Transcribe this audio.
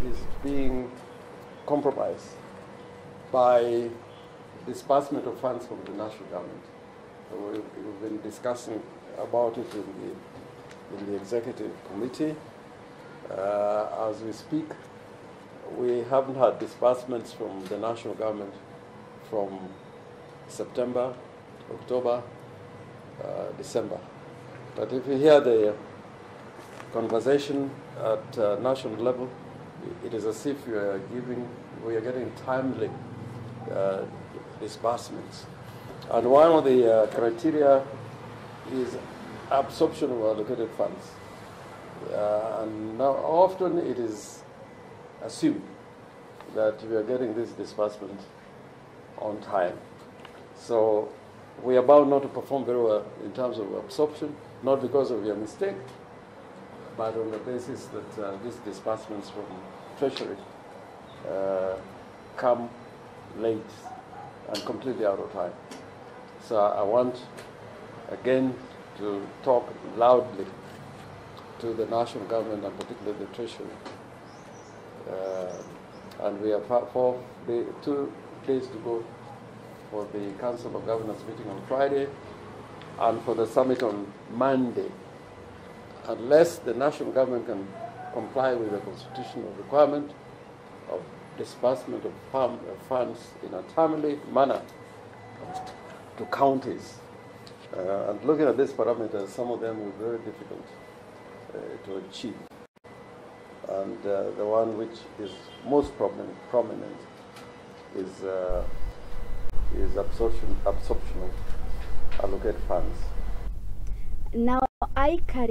is being compromised by disbursement of funds from the national government. We've been discussing about it in the executive committee. As we speak, we haven't had disbursements from the national government from September, October, December. But if you hear the conversation at national level, it is as if we are getting timely disbursements. And one of the criteria is absorption of allocated funds. And now often it is assumed that we are getting this disbursement on time. So we are bound not to perform very well in terms of absorption, not because of your mistake, but on the basis that these disbursements from Treasury come late and completely out of time. So I want, again, to talk loudly to the national government and particularly the Treasury. And we have 2 days to go for the Council of Governors meeting on Friday and for the summit on Monday. Unless the national government can comply with the constitutional requirement of disbursement of funds in a timely manner to counties. And looking at these parameters, some of them will be very difficult to achieve. And the one which is most prominent is absorption of allocated funds. Now I carry